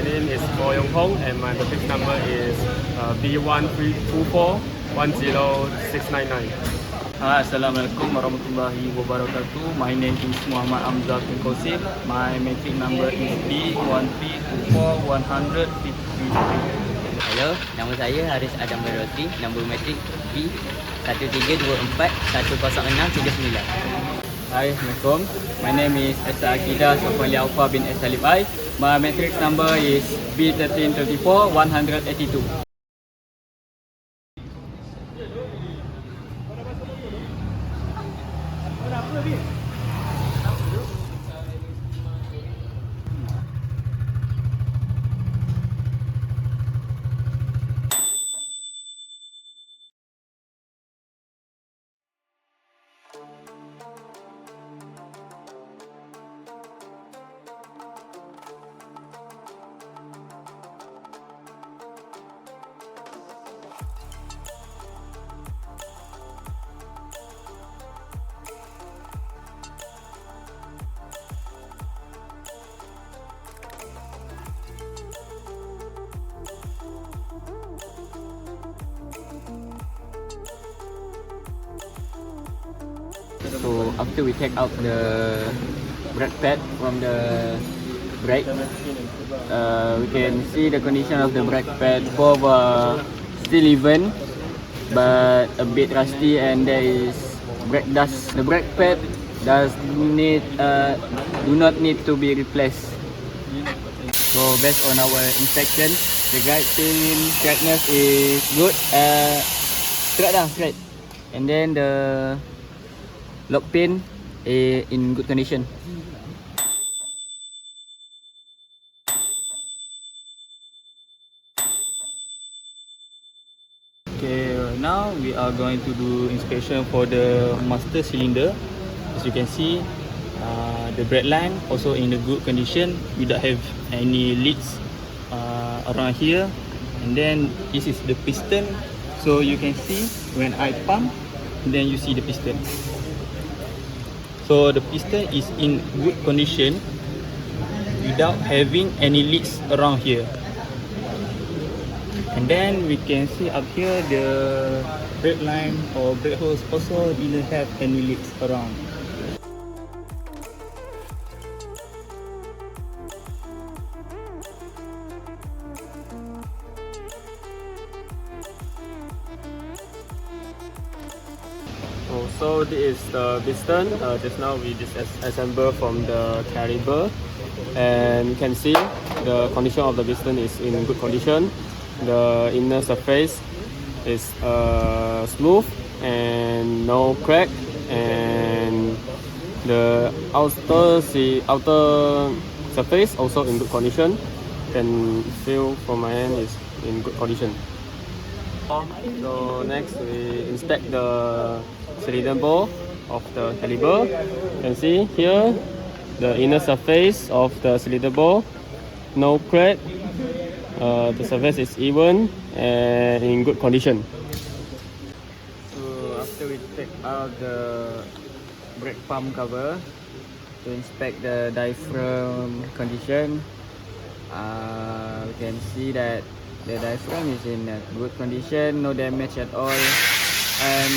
My name is YONG and my matrix number is B1324106999. Assalamualaikum warahmatullahi wabarakatuh. My name is Muhammad AMZAR bin KHOSIM. My matric number is B13241053. Hello, nama saya Haris Adam Rosli. Nombor matrik B13241069. Hai, Assalamualaikum. My name is ESSA AKIDA SAFWANNLE AUFFA bin ESALIM. My matrix number is B1334-182. So after we take out the brake pad from the brake, we can see the condition of the brake pad. Both are still even, but a bit rusty, and there is brake dust. The brake pad do not need to be replaced. So based on our inspection, the guide pin straightness is good. Straight, and then the lock pin is in good condition. Okay, now we are going to do inspection for the master cylinder. As you can see, the brake line also in a good condition. We don't have any leaks around here. And then this is the piston. So you can see when I pump, then you see the piston. So the piston is in good condition without having any leaks around here. And then we can see up here the brake line or brake hose also didn't have any leaks around. So this is the piston. Just now we disassembled from the caliper, and you can see the condition of the piston is in good condition. The inner surface is smooth and no crack, and the outer surface also in good condition. Can feel from my hand is in good condition. So next we inspect the cylinder bore of the caliper. You can see here the inner surface of the cylinder bore, no crack. The surface is even and in good condition. So after we take out the brake pump cover to inspect the diaphragm condition, we can see that the diaphragm is in a good condition, no damage at all, and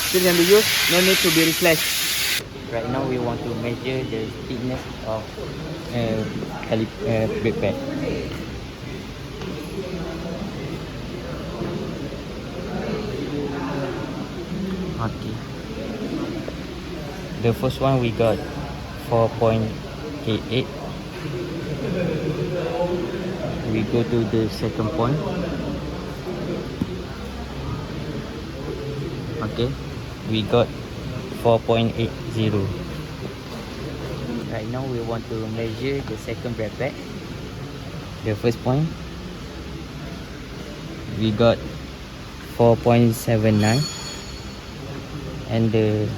still can be used, no need to be replaced. Right now we want to measure the thickness of brake pad. Okay. The first one we got 4.88. We go to the second point. Okay, we got 4.80. Right now we want to measure the second brake pad. The first point we got 4.79, and the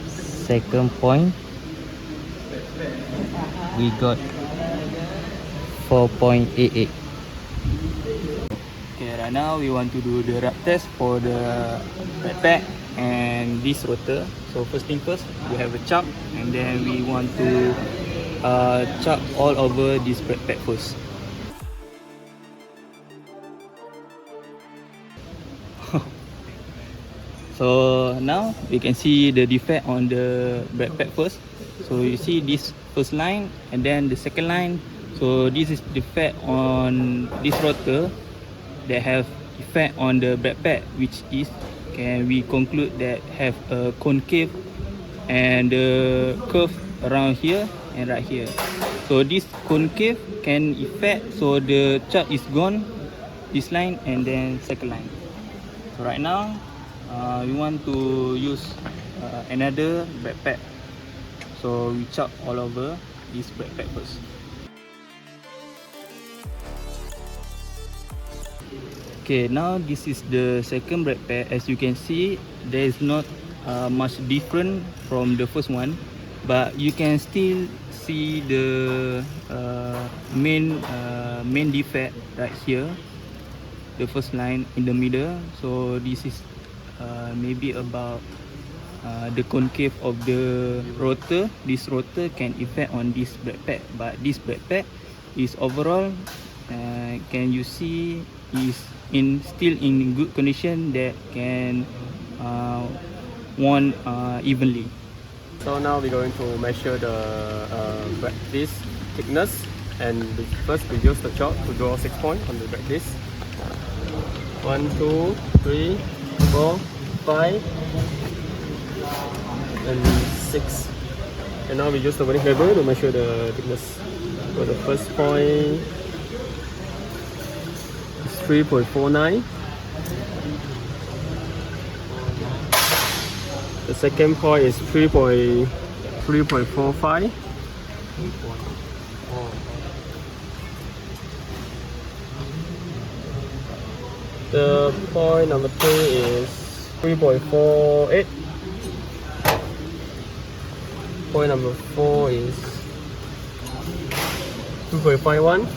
second point we got 4.88. Okay, right now we want to do the rub test for the brake pad and this rotor. So first thing first, we have a chuck, and then we want to chuck all over this brake pad first. So now we can see the defect on the brake pad first. So you see this first line and then the second line. So this is defect on this rotor that have effect on the brake pad, which is we conclude that have a concave and the curve around here and right here. So this concave can affect, so the chuck is gone, this line and then second line. So right now we want to use another brake pad, so we chuck all over this brake pad first. Okay, now this is the second brake pad. As you can see, there is not much different from the first one, but you can still see the main defect right here, the first line in the middle. So this is maybe about the concave of the rotor. This rotor can affect on this brake pad, but this brake pad is overall can you see is still in good condition, that can worn evenly. So now we're going to measure the brake disc thickness, and first we use the chalk to draw 6 points on the brake disc. 1, 2, 3, 4, 5, and 6. And now we use the weighing lever to measure the thickness. So the first point is 3.49. The second point is 3.45. The point number 3 is 3.48. Point number 4 is 2.51.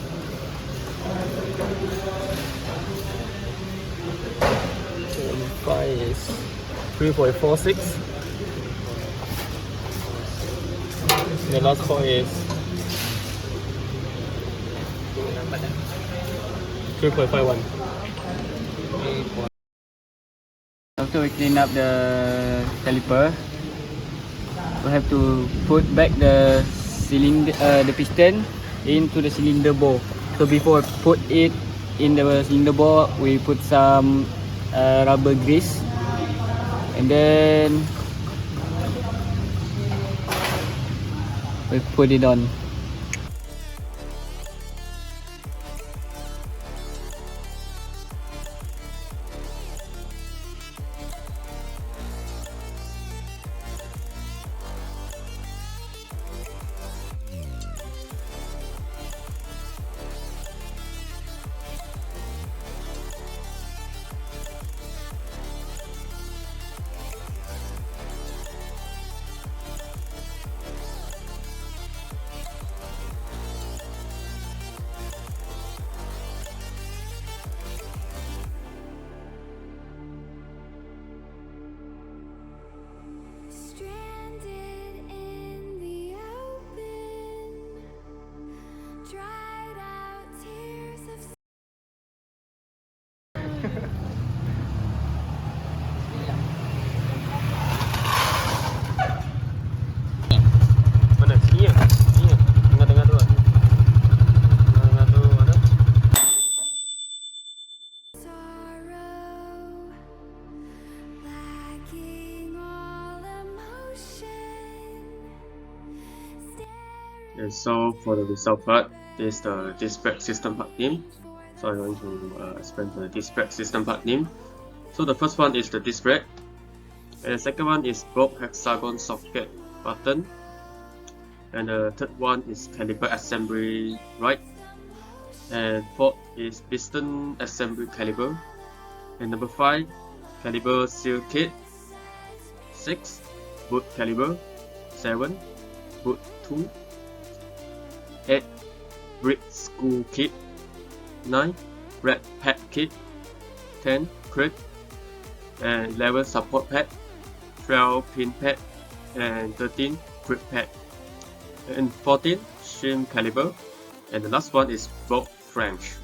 Number 5 is 3.46. The last point is 3.51. After we clean up the caliper, we have to put back the cylinder, the piston into the cylinder bore. So before we put it in the cylinder bore, we put some rubber grease, and then we put it on. Mana? Sini ya? Sini ya? Tengah-tengah tu lah. Tengah-tengah tu ada. Okay, so for the result part, this is the disc brake system part name. So I'm going to explain the disc brake system part name. So the first one is the disc brake, and the second one is both hexagon socket button, and the third one is caliper assembly right, and fourth is piston assembly caliper, and number 5 caliper seal kit, 6 boot caliper, 7 boot tool, 8 brake screw kit, 9 brake pad kit, 10 clip, and 11 support pad, 12 pin pad, and 13 grip pad, and 14 machine caliber, and the last one is bolt French.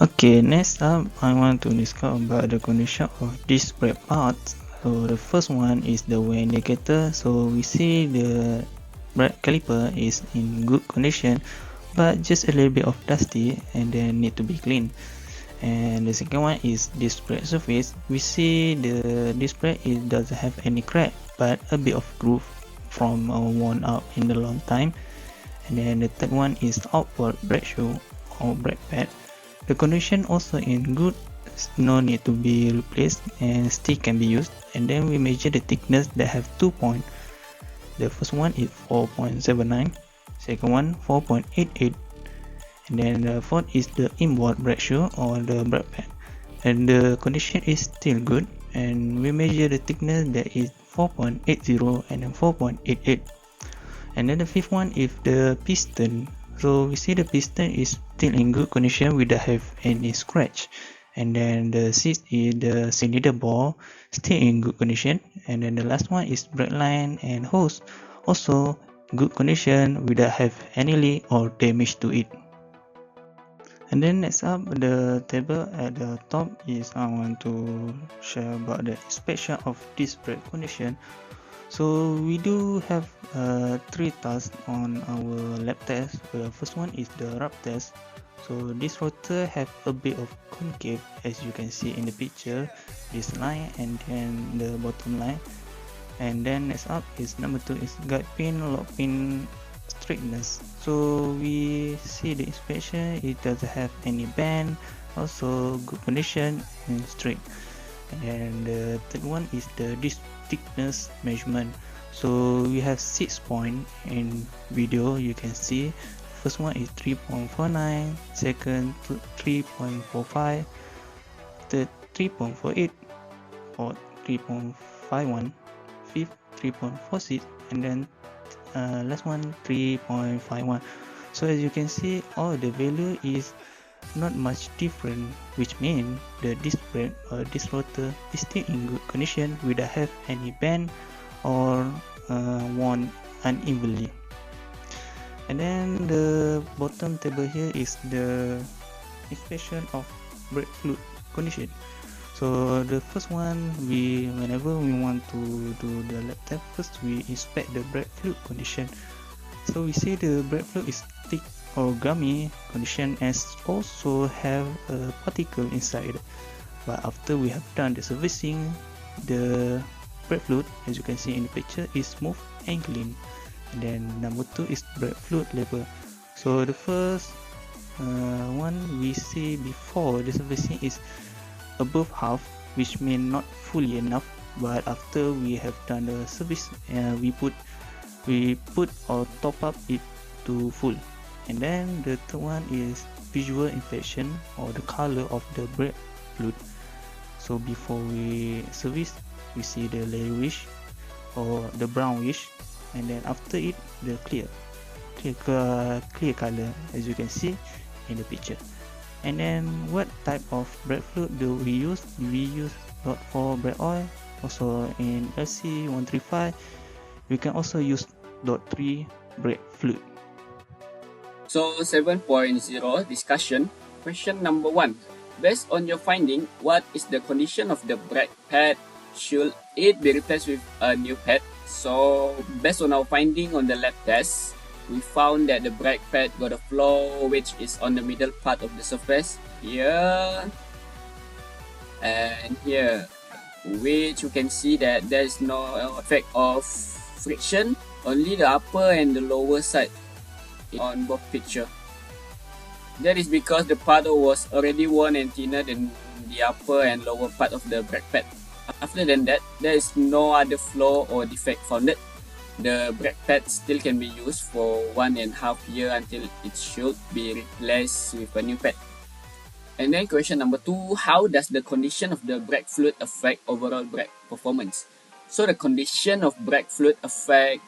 Okay, next up, I want to discuss about the condition of these brake parts. So the first one is the wear indicator. So we see the brake caliper is in good condition, but just a little bit of dusty and then need to be cleaned. And the second one is this brake surface. We see the disc brake, it doesn't have any crack, but a bit of groove from worn out in the long time. And then the third one is outboard brake shoe or brake pad. The condition also in good, no need to be replaced and still can be used. And then we measure the thickness that have 2 points. The first one is 4.79, second one 4.88, and then the fourth is the inboard brake shoe or the brake pad. And the condition is still good, and we measure the thickness that is 4.80 and then 4.88. And then the fifth one is the piston. So we see the piston is still in good condition without have any scratch. And then the sixth is the cylinder bore, still in good condition. And then the last one is brake line and hose, also good condition without have any leak or damage to it. And then next up, the table at the top is I want to share about the inspection of this brake condition. So we do have 3 tasks on our lab test. The first one is the rub test. So this rotor have a bit of concave, as you can see in the picture, this line and then the bottom line. And then next up is number 2 is guide pin, lock pin straightness. So we see the inspection, it doesn't have any bend, also good condition and straight. And the third one is the disc thickness measurement. So we have 6 points in video, you can see. First one is 3.49, second 3.45, third 3.48, fourth 3.51, fifth 3.46, and then last one 3.51. So as you can see, all the value is not much different, which means the disc brake or disc rotor is still in good condition without have any bend or worn unevenly. And then the bottom table here is the inspection of brake fluid condition. So the first one, whenever we want to do the lab test, first we inspect the brake fluid condition. So we see the brake fluid is thick or gummy condition and also have a particle inside. But after we have done the servicing, the brake fluid, as you can see in the picture, is smooth and clean. And then number 2 is brake fluid level. So the first one we see before the servicing is above half, which means not fully enough. But after we have done the service, we put or top up it to full. And then the third one is visual inspection or the color of the brake fluid. So before we service, we see the layerish or the brownish, and then after it the clear color, as you can see in the picture. And then what type of brake fluid do we use? We use dot 4 brake oil, also in LC135 we can also use dot 3 brake fluid. So 7.0 discussion. Question number 1. Based on your finding, what is the condition of the brake pad? Should it be replaced with a new pad? So based on our finding on the lab test, we found that the brake pad got a flaw which is on the middle part of the surface here and here, which you can see that there is no effect of friction, only the upper and the lower side on both picture. That is because the paddle was already worn and thinner than the upper and lower part of the brake pad. After than that, there is no other flaw or defect found. The brake pad still can be used for 1.5 years until it should be replaced with a new pad. And then question number 2, how does the condition of the brake fluid affect overall brake performance? So the condition of brake fluid affect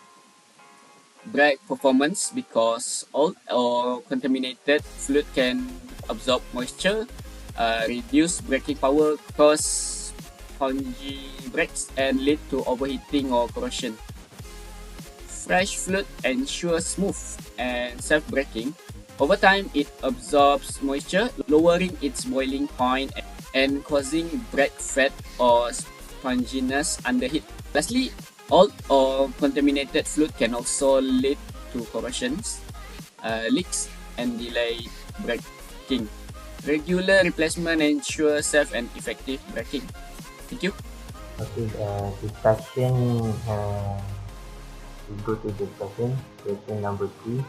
brake performance because old or contaminated fluid can absorb moisture, reduce braking power, cause spongy brakes, and lead to overheating or corrosion. fresh fluid ensures smooth and self-braking. Over time, it absorbs moisture, lowering its boiling point and causing bread fat or sponginess under heat. Lastly, old or contaminated fluid can also lead to corrosions, leaks, and delay braking. Regular replacement ensures safe and effective braking. Thank you. Okay, discussion, we go to discussion. Question number 3.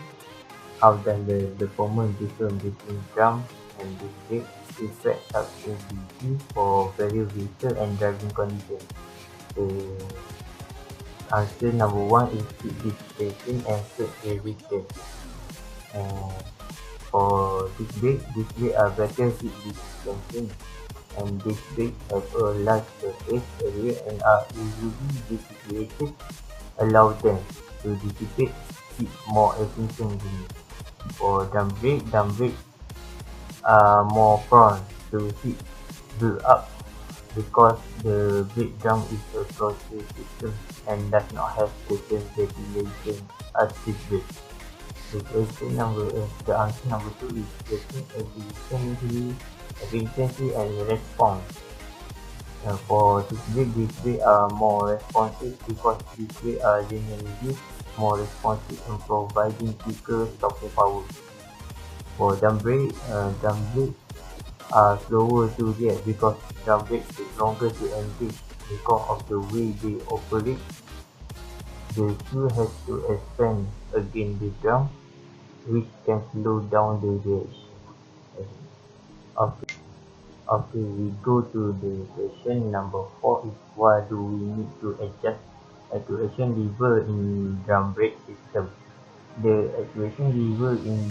How does the performance differ between drum and disc brake effect substitution for various vehicle and driving conditions? So, answer number 1 is seat dissipation and surge resistance. For disc brake are better seat dispensing, and disc brakes have a large surface area and are easily dissipated, allow them to dissipate heat more efficiently. For drum brakes are more prone to heat build-up because the brake drum is a closed system and does not have the same ventilation as disc brakes. The answer number 2 is efficiency and response. For disc brakes are more responsive because disc brakes are generally more responsive in providing quicker stopping power. For drum brakes are slower to react because drum brakes take longer to engage because of the way they operate. The shoe has to expand against the drum, which can slow down the reaction. Okay, we go to the question number 4 is why do we need to adjust actuation lever in drum brake system? The actuation lever in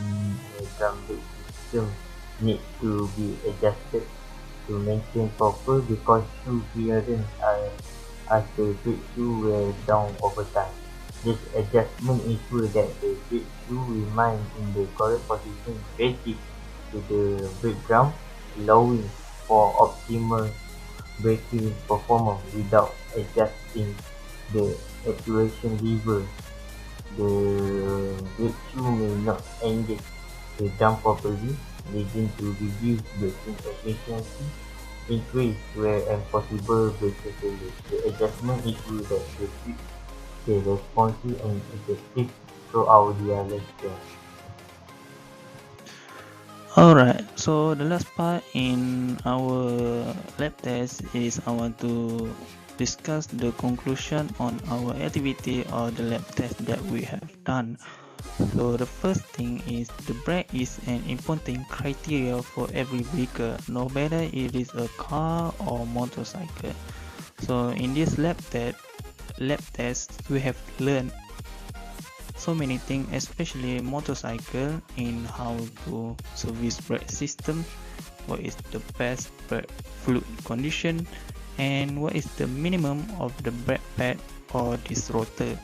the drum brake system needs to be adjusted to maintain proper because shoe clearance as the brake shoe wear down over time. This adjustment ensures that the brake shoe remains in the correct position relative to the brake drum, allowing for optimal braking performance without adjusting the actuation lever. The brake shoe may not engage the drum properly, leading to reduced braking efficiency, increased wear and possible braking failure. The adjustment ensures that the brake stay responsive and effective throughout their lifespan. Alright, so the last part in our lab test is I want to discuss the conclusion on our activity or the lab test that we have done. So the first thing is the brake is an important criteria for every vehicle, no matter it is a car or motorcycle. So in this lab test we have learned so many things, especially motorcycle, in how to service brake system, what is the best brake fluid condition, and what is the minimum of the brake pad or this rotor.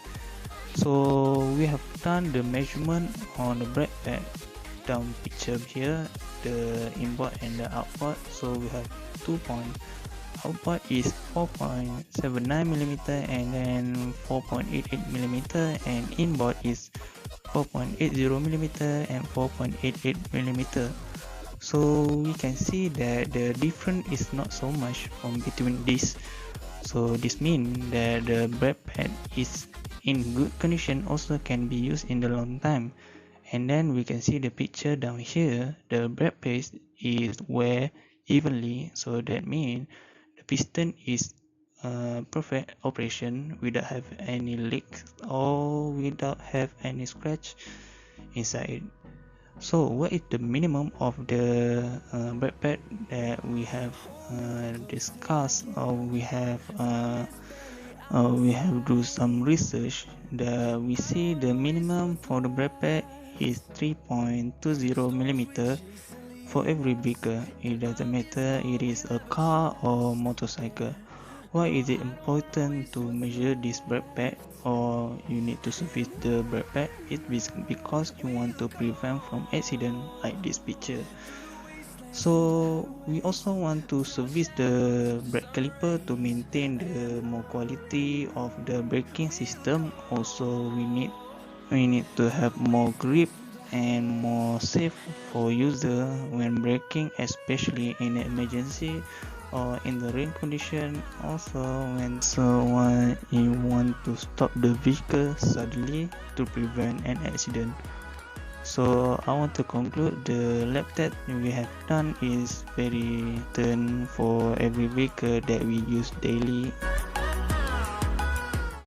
So we have done the measurement on the brake pad down picture here, the input and the output. So we have 2 point. Output is 4.79mm and then 4.88mm, and inboard is 4.80mm and 4.88mm. So we can see that the difference is not so much from between these. So this means that the brake pad is in good condition, also can be used in the long time. And then we can see the picture down here, the brake pad is wear evenly, so that means the piston is perfect operation without have any leaks or without have any scratch inside. So what is the minimum of the brake pad that we have discussed, or we have do some research? We see the minimum for the brake pad is 3.20mm for every vehicle. It doesn't matter it is a car or motorcycle. Why is it important to measure this brake pad, or you need to service the brake pad? It's because you want to prevent from accident like this picture. So we also want to service the brake caliper to maintain the more quality of the braking system. Also we need to have more grip and more safe for user when braking, especially in emergency or in the rain condition. Also when someone you want to stop the vehicle suddenly to prevent an accident. So I want to conclude the lab test we have done is very important for every vehicle that we use daily.